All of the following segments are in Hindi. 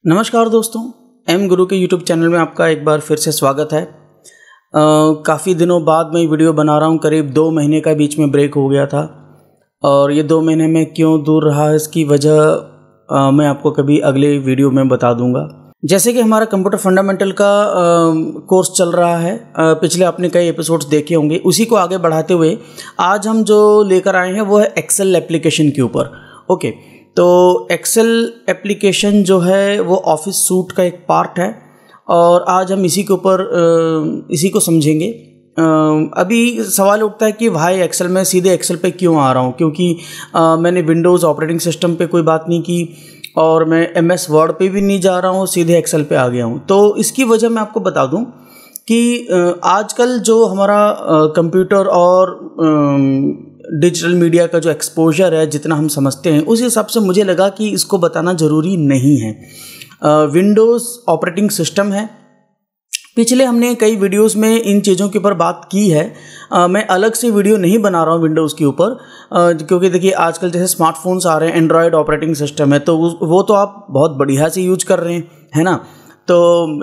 नमस्कार दोस्तों, एम गुरु के यूट्यूब चैनल में आपका एक बार फिर से स्वागत है। काफ़ी दिनों बाद मैं वीडियो बना रहा हूँ। करीब 2 महीने का बीच में ब्रेक हो गया था और ये 2 महीने में क्यों दूर रहा है इसकी वजह मैं आपको कभी अगले वीडियो में बता दूंगा। जैसे कि हमारा कंप्यूटर फंडामेंटल का कोर्स चल रहा है, पिछले आपने कई एपिसोड्स देखे होंगे, उसी को आगे बढ़ाते हुए आज हम जो लेकर आए हैं वो है एक्सेल एप्लीकेशन के ऊपर। ओके, तो एक्सेल एप्लीकेशन जो है वो ऑफिस सूट का एक पार्ट है और आज हम इसी के ऊपर इसी को समझेंगे। अभी सवाल उठता है कि भाई एक्सेल में सीधे एक्सेल पे क्यों आ रहा हूँ, क्योंकि मैंने विंडोज़ ऑपरेटिंग सिस्टम पे कोई बात नहीं की और मैं MS वर्ड पे भी नहीं जा रहा हूँ, सीधे एक्सेल पे आ गया हूँ। तो इसकी वजह मैं आपको बता दूँ कि आजकल जो हमारा कंप्यूटर और डिजिटल मीडिया का जो एक्सपोजर है, जितना हम समझते हैं, उस हिसाब से मुझे लगा कि इसको बताना ज़रूरी नहीं है। विंडोज़ ऑपरेटिंग सिस्टम है, पिछले हमने कई वीडियोस में इन चीज़ों के ऊपर बात की है। मैं अलग से वीडियो नहीं बना रहा हूँ विंडोज़ के ऊपर, क्योंकि देखिए आजकल जैसे स्मार्टफोन्स आ रहे हैं, एंड्रॉयड ऑपरेटिंग सिस्टम है, तो वो तो आप बहुत बढ़िया से यूज कर रहे हैं, है ना। तो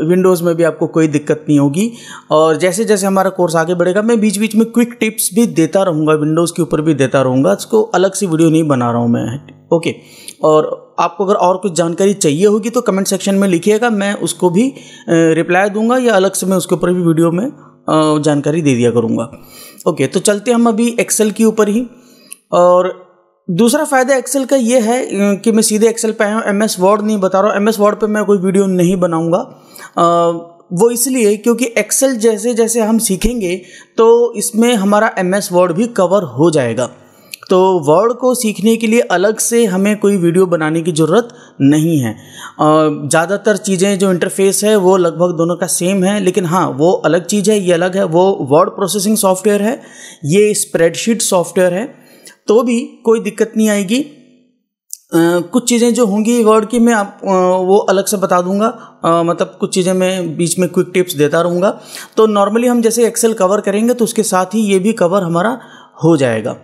विंडोज़ में भी आपको कोई दिक्कत नहीं होगी। और जैसे जैसे हमारा कोर्स आगे बढ़ेगा मैं बीच बीच में क्विक टिप्स भी देता रहूँगा, विंडोज़ के ऊपर भी देता रहूँगा। इसको अलग से वीडियो नहीं बना रहा हूँ मैं। ओके, और आपको अगर और कुछ जानकारी चाहिए होगी तो कमेंट सेक्शन में लिखिएगा, मैं उसको भी रिप्लाई दूंगा या अलग से मैं उसके ऊपर भी वीडियो में जानकारी दे दिया करूँगा। ओके, तो चलते हम अभी एक्सेल के ऊपर ही। और दूसरा फ़ायदा एक्सेल का ये है कि मैं सीधे एक्सेल पे आया हूँ, MS वर्ड नहीं बता रहा हूँ। MS वर्ड पे मैं कोई वीडियो नहीं बनाऊँगा, वो इसलिए क्योंकि एक्सेल जैसे जैसे हम सीखेंगे तो इसमें हमारा MS वर्ड भी कवर हो जाएगा। तो वर्ड को सीखने के लिए अलग से हमें कोई वीडियो बनाने की ज़रूरत नहीं है। ज़्यादातर चीज़ें जो इंटरफेस है वो लगभग दोनों का सेम है, लेकिन हाँ वो अलग चीज़ है, ये अलग है। वो वर्ड प्रोसेसिंग सॉफ्टवेयर है, ये स्प्रेडशीट सॉफ्टवेयर है, तो भी कोई दिक्कत नहीं आएगी। कुछ चीज़ें जो होंगी वर्ड की मैं वो अलग से बता दूंगा, मतलब कुछ चीज़ें मैं बीच में क्विक टिप्स देता रहूँगा। तो नॉर्मली हम जैसे एक्सेल कवर करेंगे तो उसके साथ ही ये भी कवर हमारा हो जाएगा।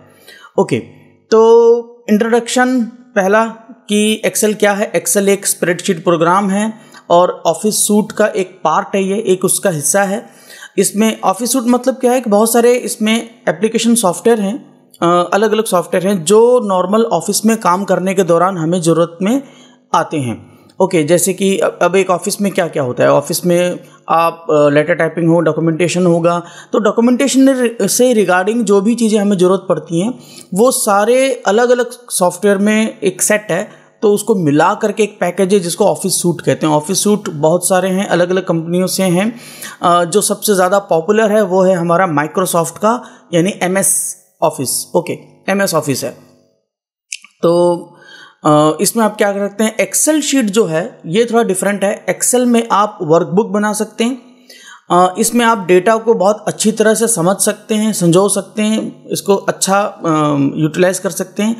ओके, तो इंट्रोडक्शन पहला कि एक्सेल क्या है। एक्सेल एक स्प्रेडशीट प्रोग्राम है और ऑफिस सूट का एक पार्ट है, ये एक उसका हिस्सा है। इसमें ऑफिस सूट मतलब क्या है कि बहुत सारे इसमें एप्लीकेशन सॉफ्टवेयर हैं, अलग अलग सॉफ्टवेयर हैं जो नॉर्मल ऑफिस में काम करने के दौरान हमें ज़रूरत में आते हैं। ओके, जैसे कि अब एक ऑफिस में क्या क्या होता है। ऑफिस में आप लेटर टाइपिंग हो, डॉक्यूमेंटेशन होगा, तो डॉक्यूमेंटेशन से रिगार्डिंग जो भी चीज़ें हमें ज़रूरत पड़ती हैं वो सारे अलग अलग सॉफ्टवेयर में एक सेट है, तो उसको मिला करके एक पैकेज है जिसको ऑफिस सूट कहते हैं। ऑफिस सूट बहुत सारे हैं, अलग अलग कंपनियों से हैं। जो सबसे ज़्यादा पॉपुलर है वो है हमारा माइक्रोसॉफ्ट का, यानी MS office. Okay, MS office है। तो इसमें आप क्या कर सकते हैं, एक्सेल शीट जो है ये थोड़ा डिफरेंट है। एक्सेल में आप वर्कबुक बना सकते हैं, इसमें आप डेटा को बहुत अच्छी तरह से समझ सकते हैं, संजो सकते हैं, इसको अच्छा यूटिलाइज कर सकते हैं।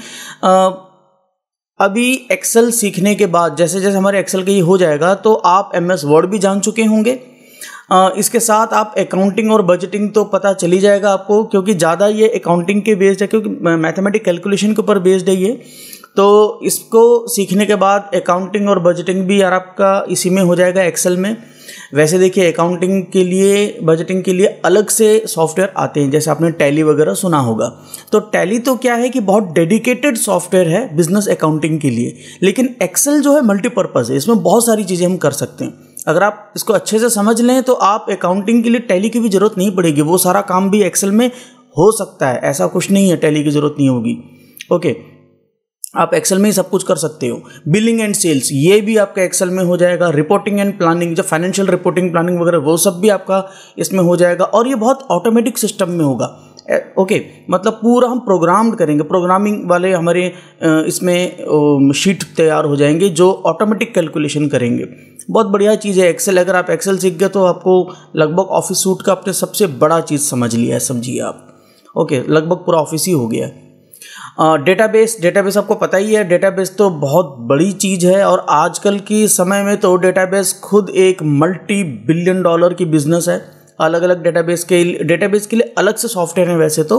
अभी एक्सेल सीखने के बाद जैसे जैसे हमारे एक्सेल का ये हो जाएगा तो आप MS वर्ड भी जान चुके होंगे। इसके साथ आप अकाउंटिंग और बजटिंग तो पता चली जाएगा आपको, क्योंकि ज़्यादा ये अकाउंटिंग के बेस्ड है, क्योंकि मैथमेटिक कैलकुलेशन के ऊपर बेस्ड है ये। तो इसको सीखने के बाद अकाउंटिंग और बजटिंग भी यार आपका इसी में हो जाएगा एक्सेल में। वैसे देखिए अकाउंटिंग के लिए, बजटिंग के लिए अलग से सॉफ्टवेयर आते हैं, जैसे आपने टैली वगैरह सुना होगा। तो टैली तो क्या है कि बहुत डेडिकेटेड सॉफ्टवेयर है बिजनेस अकाउंटिंग के लिए, लेकिन एक्सेल जो है मल्टीपर्पज़ है, इसमें बहुत सारी चीज़ें हम कर सकते हैं। अगर आप इसको अच्छे से समझ लें तो आप अकाउंटिंग के लिए टैली की भी ज़रूरत नहीं पड़ेगी, वो सारा काम भी एक्सेल में हो सकता है, ऐसा कुछ नहीं है टैली की ज़रूरत नहीं होगी। ओके, आप एक्सेल में ही सब कुछ कर सकते हो। बिलिंग एंड सेल्स ये भी आपका एक्सेल में हो जाएगा। रिपोर्टिंग एंड प्लानिंग, जो फाइनेंशियल रिपोर्टिंग प्लानिंग वगैरह वो सब भी आपका इसमें हो जाएगा, और ये बहुत ऑटोमेटिक सिस्टम में होगा। ओके, मतलब पूरा हम प्रोग्राम्ड करेंगे, प्रोग्रामिंग वाले हमारे इसमें शीट तैयार हो जाएंगे जो ऑटोमेटिक कैलकुलेशन करेंगे। बहुत बढ़िया चीज़ है एक्सेल। अगर आप एक्सेल सीख गए तो आपको लगभग ऑफिस सूट का आपने सबसे बड़ा चीज़ समझ लिया है, समझिए आप। ओके, लगभग पूरा ऑफिस ही हो गया है। डेटाबेस आपको पता ही है, डेटाबेस तो बहुत बड़ी चीज़ है और आजकल की समय में तो डेटाबेस खुद एक $multi-billion की बिजनेस है। अलग अलग डेटाबेस के लिए अलग से सॉफ्टवेयर हैं। वैसे तो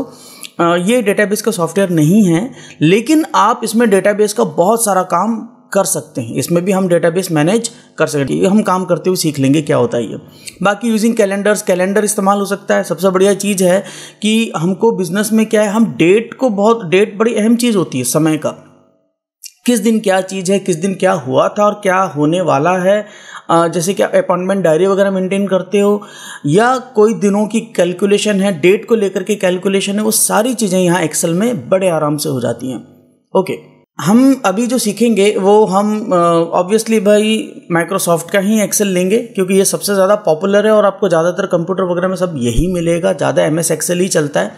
ये डेटाबेस का सॉफ्टवेयर नहीं है, लेकिन आप इसमें डेटाबेस का बहुत सारा काम कर सकते हैं, इसमें भी हम डेटाबेस मैनेज कर सकते हैं। ये हम काम करते हुए सीख लेंगे क्या होता है ये। बाकी यूजिंग कैलेंडर्स, कैलेंडर इस्तेमाल हो सकता है। सबसे बढ़िया चीज़ है कि हमको बिजनेस में क्या है, हम डेट बड़ी अहम चीज़ होती है समय का, किस दिन क्या चीज़ है, किस दिन क्या हुआ था और क्या होने वाला है। जैसे कि अपॉइंटमेंट डायरी वगैरह मेंटेन करते हो या कोई दिनों की कैलकुलेशन है, डेट को लेकर के कैलकुलेशन है, वो सारी चीज़ें यहाँ एक्सेल में बड़े आराम से हो जाती हैं। ओके, हम अभी जो सीखेंगे वो हम ऑब्वियसली भाई माइक्रोसॉफ्ट का ही एक्सेल लेंगे, क्योंकि ये सबसे ज़्यादा पॉपुलर है और आपको ज़्यादातर कंप्यूटर वगैरह में सब यही मिलेगा, ज़्यादा एमएस एक्सेल ही चलता है।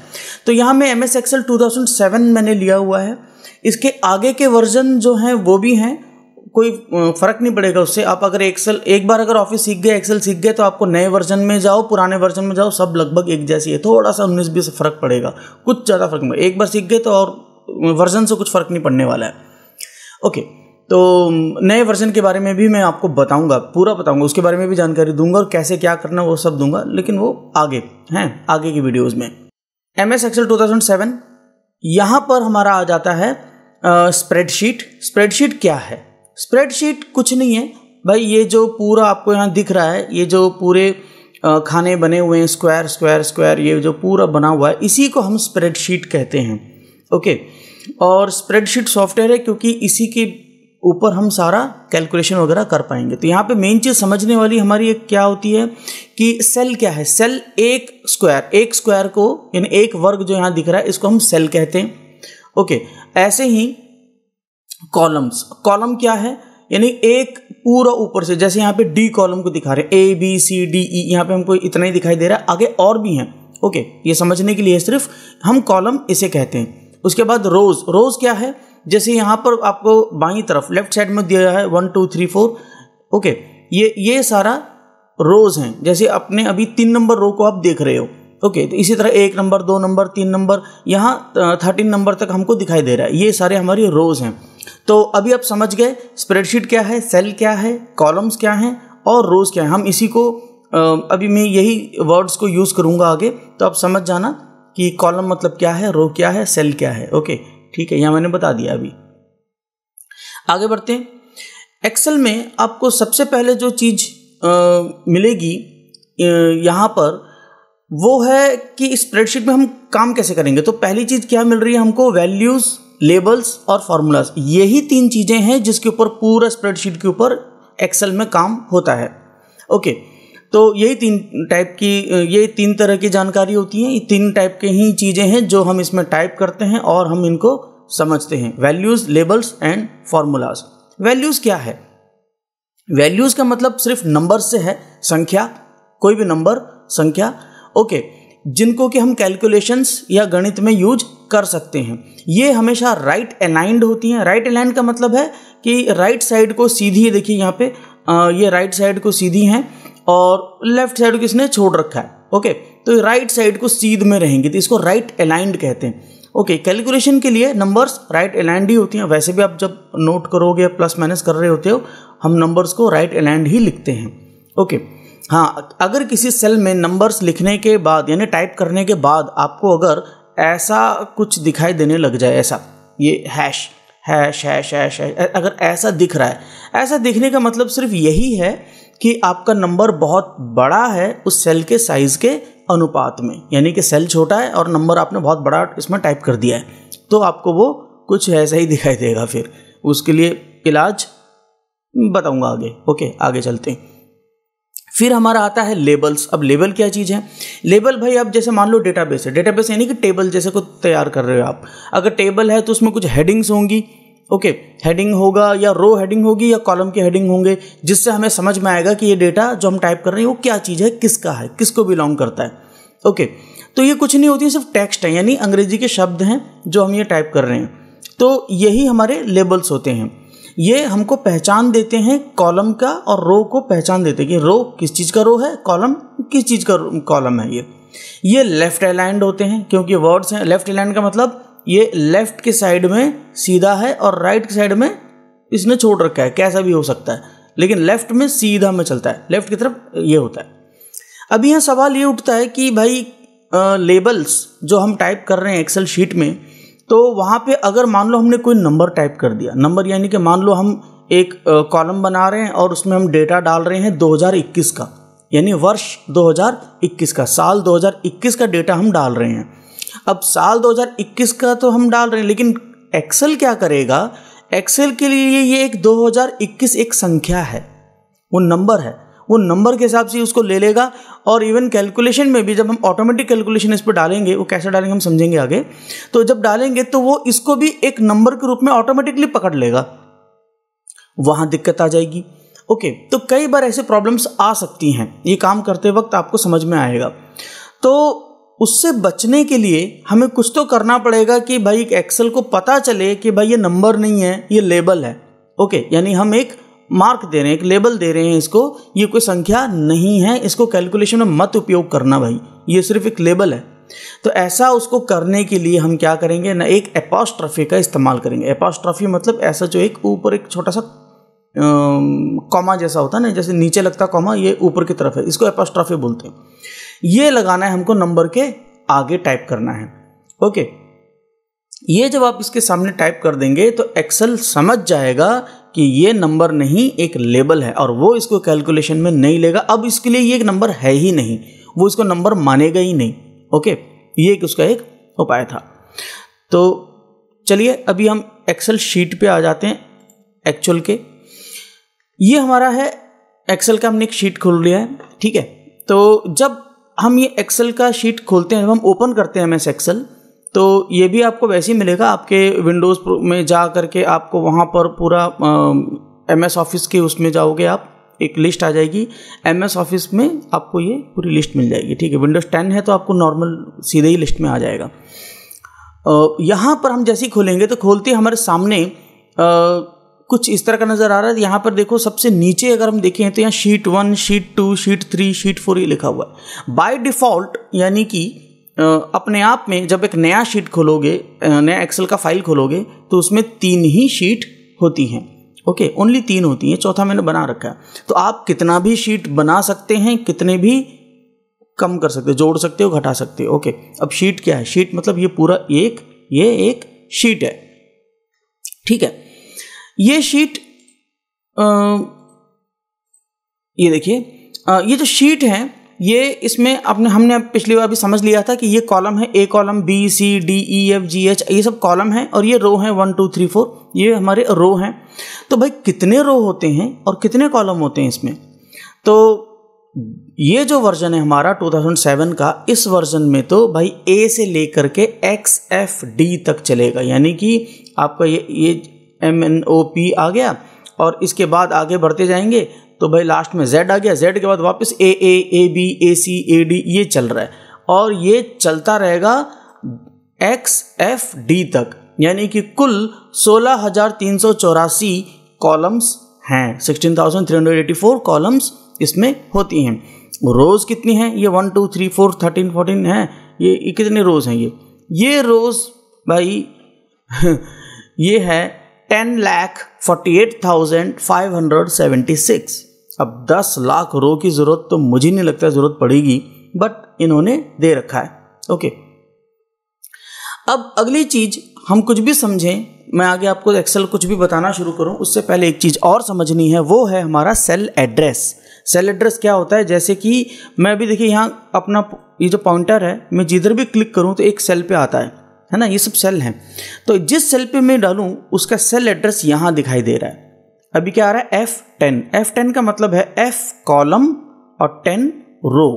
तो यहाँ में एमएस एक्सेल 2007 मैंने लिया हुआ है। इसके आगे के वर्जन जो हैं वो भी हैं, कोई फ़र्क नहीं पड़ेगा उससे। आप अगर एक्सेल एक बार अगर ऑफिस सीख गए, एक्सेल सीख गए, तो आपको नए वर्जन में जाओ, पुराने वर्जन में जाओ, सब लगभग एक जैसी है। थोड़ा सा 19-20 फ़र्क पड़ेगा, कुछ ज़्यादा फ़र्क नहीं। एक बार सीख गए तो और वर्जन से कुछ फ़र्क नहीं पड़ने वाला है। ओके, तो नए वर्जन के बारे में भी मैं आपको बताऊंगा, पूरा बताऊंगा, उसके बारे में भी जानकारी दूंगा और कैसे क्या करना वो सब दूंगा, लेकिन वो आगे आगे की वीडियोज़ में। एमएस एक्सेल 2007, यहाँ पर हमारा आ जाता है स्प्रेडशीट। स्प्रेडशीट क्या है? स्प्रेडशीट कुछ नहीं है भाई, ये जो पूरा आपको यहाँ दिख रहा है, ये जो पूरे खाने बने हुए हैं, स्क्वायर स्क्वायर स्क्वायर, ये जो पूरा बना हुआ है, इसी को हम स्प्रेडशीट कहते हैं। ओके, और स्प्रेडशीट सॉफ्टवेयर है क्योंकि इसी के ऊपर हम सारा कैलकुलेशन वगैरह कर पाएंगे। तो यहाँ पे मेन चीज़ समझने वाली हमारी एक क्या होती है कि सेल क्या है। सेल एक स्क्वायर को, यानी एक वर्ग जो यहाँ दिख रहा है, इसको हम सेल कहते हैं। ओके, ऐसे ही कॉलम्स, कॉलम क्या है, यानी एक पूरा ऊपर से, जैसे यहाँ पे डी कॉलम को दिखा रहे हैं, A B C D E, यहाँ पे हमको इतना ही दिखाई दे रहा है, आगे और भी हैं। ओके, ये समझने के लिए सिर्फ हम कॉलम इसे कहते हैं। उसके बाद रोज क्या है, जैसे यहाँ पर आपको बाईं तरफ लेफ्ट साइड में दिया है 1 2 3 4। ओके, ये सारा रोज हैं। जैसे अपने अभी 3 नंबर रो को आप देख रहे हो। ओके, तो इसी तरह 1 नंबर 2 नंबर 3 नंबर, यहाँ 13 नंबर तक हमको दिखाई दे रहा है। ये सारे हमारी रोज हैं। तो अभी आप समझ गए स्प्रेडशीट क्या है, सेल क्या है, कॉलम्स क्या हैं और रोज क्या है। हम इसी को अभी मैं यही वर्ड्स को यूज़ करूँगा आगे, तो आप समझ जाना कि कॉलम मतलब क्या है, रो क्या है, सेल क्या है। ओके, ठीक है, यहाँ मैंने बता दिया। अभी आगे बढ़ते हैं। एक्सेल में आपको सबसे पहले जो चीज़ मिलेगी यहाँ पर, वो है कि स्प्रेडशीट में हम काम कैसे करेंगे। तो पहली चीज़ क्या मिल रही है हमको, वैल्यूज़, लेबल्स और फार्मूलाज। यही 3 चीज़ें हैं जिसके ऊपर पूरा स्प्रेडशीट के ऊपर एक्सेल में काम होता है। ओके, तो यही 3 तरह की जानकारी होती है। ये 3 टाइप के ही चीज़ें हैं जो हम इसमें टाइप करते हैं और हम इनको समझते हैं, values, labels and formulas. Values क्या है? वैल्यूज़ का मतलब सिर्फ नंबर से है, संख्या, कोई भी नंबर, संख्या। ओके, जिनको कि हम कैलकुलेशंस या गणित में यूज कर सकते हैं। ये हमेशा राइट अलाइंड होती हैं। राइट अलाइंड का मतलब है कि राइट साइड को सीधी है, देखिए यहाँ पे ये राइट साइड को सीधी हैं और लेफ्ट साइड को किसने छोड़ रखा है। ओके, तो राइट साइड को सीध में रहेंगे, तो इसको राइट अलाइंड कहते हैं। ओके, कैलकुलेशन के लिए नंबर्स राइट अलाइंड ही होती हैं। वैसे भी आप जब नोट करोगे, प्लस माइनस कर रहे होते हो, हम नंबर्स को राइट अलाइंड ही लिखते हैं। ओके, हाँ, अगर किसी सेल में नंबर्स लिखने के बाद यानी टाइप करने के बाद आपको अगर ऐसा कुछ दिखाई देने लग जाए, ऐसा ये hash hash hash hash hash, अगर ऐसा दिख रहा है, ऐसा दिखने का मतलब सिर्फ यही है कि आपका नंबर बहुत बड़ा है उस सेल के साइज़ के अनुपात में, यानी कि सेल छोटा है और नंबर आपने बहुत बड़ा इसमें टाइप कर दिया है, तो आपको वो कुछ ऐसा ही दिखाई देगा। फिर उसके लिए इलाज बताऊंगा आगे। ओके, आगे चलते हैं। फिर हमारा आता है लेबल्स। अब लेबल क्या चीज़ है? लेबल भाई, आप जैसे मान लो डेटाबेस है, डेटाबेस यानी कि टेबल जैसे को तैयार कर रहे हो आप। अगर टेबल है तो उसमें कुछ हेडिंग्स होंगी। ओके, हेडिंग होगा या रो हेडिंग होगी या कॉलम के हेडिंग होंगे, जिससे हमें समझ में आएगा कि ये डेटा जो हम टाइप कर रहे हैं वो क्या चीज़ है, किसका है, किसको बिलोंग करता है। ओके, तो ये कुछ नहीं होती है, सिर्फ टेक्स्ट है, यानी अंग्रेजी के शब्द हैं जो हम ये टाइप कर रहे हैं। तो यही हमारे लेबल्स होते हैं। ये हमको पहचान देते हैं कॉलम का और रो को पहचान देते हैं कि रो किस चीज़ का रो है, कॉलम किस चीज़ का कॉलम है। ये लेफ्ट अलाइंड होते हैं क्योंकि वर्ड्स हैं। लेफ्ट अलाइंड का मतलब ये लेफ्ट के साइड में सीधा है और राइट के साइड में इसने छोड़ रखा है, कैसा भी हो सकता है, लेकिन लेफ्ट में सीधा में चलता है, लेफ्ट की तरफ ये होता है। अब यहाँ सवाल ये उठता है कि भाई लेबल्स जो हम टाइप कर रहे हैं एक्सेल शीट में, तो वहाँ पे अगर मान लो हमने कोई नंबर टाइप कर दिया, नंबर यानी कि मान लो हम एक कॉलम बना रहे हैं और उसमें हम डेटा डाल रहे हैं 2021 का, यानी वर्ष 2021 का, साल 2021 का डेटा हम डाल रहे हैं। अब साल 2021 का तो हम डाल रहे हैं, लेकिन एक्सेल क्या करेगा, एक्सेल के लिए ये एक 2021 एक संख्या है, वो नंबर है, वो नंबर के हिसाब से उसको ले लेगा। और इवन कैलकुलेशन में भी जब हम ऑटोमेटिक कैलकुलेशन इस पर डालेंगे, वो कैसे डालेंगे हम समझेंगे आगे, तो जब डालेंगे तो वो इसको भी एक नंबर के रूप में ऑटोमेटिकली पकड़ लेगा, वहाँ दिक्कत आ जाएगी। ओके, तो कई बार ऐसे प्रॉब्लम्स आ सकती हैं, ये काम करते वक्त आपको समझ में आएगा। तो उससे बचने के लिए हमें कुछ तो करना पड़ेगा कि भाई एक्सेल को पता चले कि भाई ये नंबर नहीं है, ये लेबल है। ओके, यानी हम एक मार्क दे रहे हैं, एक लेबल दे रहे हैं इसको, ये कोई संख्या नहीं है, इसको कैलकुलेशन में मत उपयोग करना भाई, ये सिर्फ एक लेबल है। तो ऐसा उसको करने के लिए हम क्या करेंगे ना, एक एपॉस्ट्रॉफी का इस्तेमाल करेंगे। एपॉस्ट्रॉफी मतलब ऐसा जो एक ऊपर एक छोटा सा कॉमा जैसा होता है ना, जैसे नीचे लगता कॉमा, ये ऊपर की तरफ है, इसको एपॉस्ट्रॉफी बोलते हैं। ये लगाना है हमको, नंबर के आगे टाइप करना है। ओके, ये जब आप इसके सामने टाइप कर देंगे तो एक्सेल समझ जाएगा कि ये नंबर नहीं, एक लेबल है, और वो इसको कैलकुलेशन में नहीं लेगा। अब इसके लिए ये एक नंबर है ही नहीं, वो इसको नंबर मानेगा ही नहीं। ओके, ये उसका एक उपाय था। तो चलिए अभी हम एक्सेल शीट पे आ जाते हैं एक्चुअल के। ये हमारा है एक्सेल का, हमने एक शीट खोल लिया है, ठीक है। तो जब हम ये एक्सेल का शीट खोलते हैं, जब हम ओपन करते हैं MS एक्सेल, तो ये भी आपको वैसे ही मिलेगा। आपके विंडोज़ में जा करके आपको वहाँ पर पूरा MS ऑफिस के उसमें जाओगे आप, एक लिस्ट आ जाएगी। MS ऑफिस में आपको ये पूरी लिस्ट मिल जाएगी, ठीक है। विंडोज़ 10 है तो आपको नॉर्मल सीधे ही लिस्ट में आ जाएगा। यहाँ पर हम जैसे ही खोलेंगे तो खोलते हमारे सामने कुछ इस तरह का नज़र आ रहा है। यहाँ पर देखो सबसे नीचे अगर हम देखें तो यहाँ शीट 1, शीट 2, शीट 3, शीट 4 ये लिखा हुआ है। बाय डिफ़ॉल्ट यानी कि अपने आप में जब एक नया शीट खोलोगे, नया एक्सेल का फाइल खोलोगे, तो उसमें 3 ही शीट होती हैं। ओके, ओनली 3 होती हैं, चौथा मैंने बना रखा है। तो आप कितना भी शीट बना सकते हैं, कितने भी कम कर सकते हो, जोड़ सकते हो, घटा सकते हो। ओके, अब शीट क्या है? शीट मतलब ये पूरा ये एक शीट है, ठीक है। ये शीट ये देखिए, ये जो शीट है ये इसमें हमने पिछली बार भी समझ लिया था कि ये कॉलम है, A column, B C D E F G H, ये सब कॉलम है, और ये रो है 1 2 3 4, ये हमारे रो हैं। तो भाई कितने रो होते हैं और कितने कॉलम होते हैं इसमें? तो ये जो वर्जन है हमारा 2007 का, इस वर्जन में तो भाई A से लेकर के XFD तक चलेगा, यानी कि आपका ये MNOP आ गया, और इसके बाद आगे बढ़ते जाएंगे तो भाई लास्ट में Z आ गया, Z के बाद वापस AA, AB, AC, AD ये चल रहा है, और ये चलता रहेगा XFD तक, यानी कि कुल 16,384 कॉलम्स हैं, 16,384 कॉलम्स इसमें होती हैं। रोज़ कितनी हैं? ये 1 2 3 4 13 14 हैं। ये कितने रोज़ हैं? ये रोज़ भाई ये है 10,48,576। अब 10 लाख रो की ज़रूरत तो मुझे नहीं लगता ज़रूरत पड़ेगी, बट इन्होंने दे रखा है। ओके, अब अगली चीज़ हम कुछ भी समझें, मैं आगे आपको एक्सेल कुछ भी बताना शुरू करूं, उससे पहले एक चीज़ और समझनी है, वो है हमारा सेल एड्रेस। सेल एड्रेस क्या होता है? जैसे कि मैं अभी देखिए यहाँ अपना ये जो पॉइंटर है, मैं जिधर भी क्लिक करूँ तो एक सेल पे आता है ना, ये सब सेल हैं। तो जिस सेल पे मैं डालूँ उसका सेल एड्रेस यहाँ दिखाई दे रहा है। अभी क्या आ रहा है? F10। F10 का मतलब है F कॉलम और 10 रो,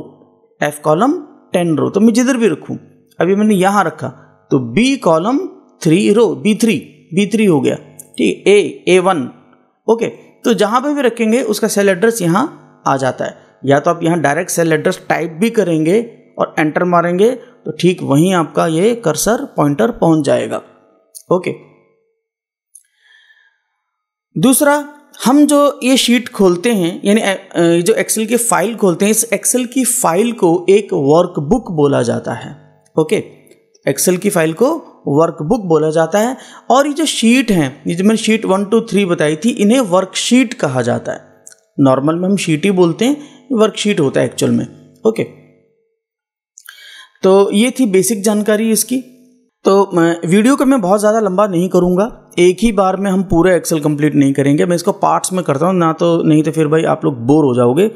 F कॉलम 10 रो। तो मैं जिधर भी रखूँ, अभी मैंने यहाँ रखा तो B कॉलम 3 रो, B3 हो गया, ठीक है, A1। ओके, तो जहाँ पे भी रखेंगे उसका सेल एड्रेस यहाँ आ जाता है। या तो आप यहाँ डायरेक्ट सेल एड्रेस टाइप भी करेंगे और एंटर मारेंगे तो ठीक वहीं आपका ये कर्सर पॉइंटर पहुँच जाएगा। ओके, दूसरा, हम जो ये शीट खोलते हैं, यानी जो एक्सेल की फाइल खोलते हैं, इस एक्सेल की फाइल को एक वर्कबुक बोला जाता है। ओके, एक्सेल की फाइल को वर्कबुक बोला जाता है। और ये जो शीट हैं, ये जो मैंने शीट 1 2 3 बताई थी, इन्हें वर्कशीट कहा जाता है। नॉर्मल में हम शीट ही बोलते हैं, वर्कशीट होता है एक्चुअल में। ओके, तो ये थी बेसिक जानकारी इसकी। तो वीडियो को मैं बहुत ज़्यादा लंबा नहीं करूँगा, एक ही बार में हम पूरा एक्सेल कंप्लीट नहीं करेंगे, मैं इसको पार्ट्स में करता हूँ ना, तो नहीं तो फिर भाई आप लोग बोर हो जाओगे।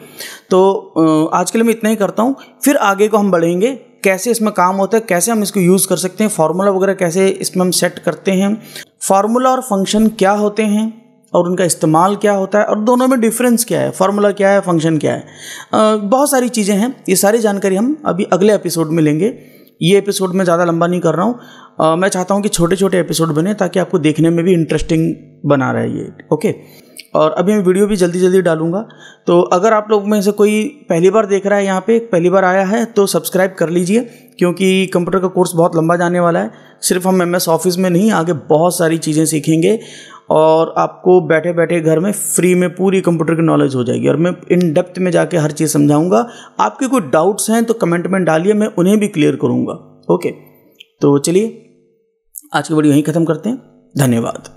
तो आज के लिए मैं इतना ही करता हूँ, फिर आगे को हम बढ़ेंगे कैसे इसमें काम होता है, कैसे हम इसको यूज़ कर सकते हैं, फार्मूला वगैरह कैसे इसमें हम सेट करते हैं, फार्मूला और फंक्शन क्या होते हैं और उनका इस्तेमाल क्या होता है और दोनों में डिफरेंस क्या है, फार्मूला क्या है, फंक्शन क्या है, बहुत सारी चीज़ें हैं। ये सारी जानकारी हम अभी अगले एपिसोड में लेंगे। ये एपिसोड मैं ज़्यादा लंबा नहीं कर रहा हूँ, मैं चाहता हूँ कि छोटे छोटे एपिसोड बने ताकि आपको देखने में भी इंटरेस्टिंग बना रहे ये, ओके। और अभी मैं वीडियो भी जल्दी जल्दी डालूंगा, तो अगर आप लोग में से कोई पहली बार देख रहा है, यहाँ पे पहली बार आया है, तो सब्सक्राइब कर लीजिए, क्योंकि कंप्यूटर का कोर्स बहुत लंबा जाने वाला है। सिर्फ हम MS ऑफिस में नहीं, आगे बहुत सारी चीज़ें सीखेंगे और आपको बैठे बैठे घर में फ्री में पूरी कंप्यूटर की नॉलेज हो जाएगी और मैं इन डेप्थ में जाके हर चीज़ समझाऊंगा। आपके कोई डाउट्स हैं तो कमेंट में डालिए, मैं उन्हें भी क्लियर करूँगा, ओके। तो चलिए आज की वीडियो यहीं ख़त्म करते हैं, धन्यवाद।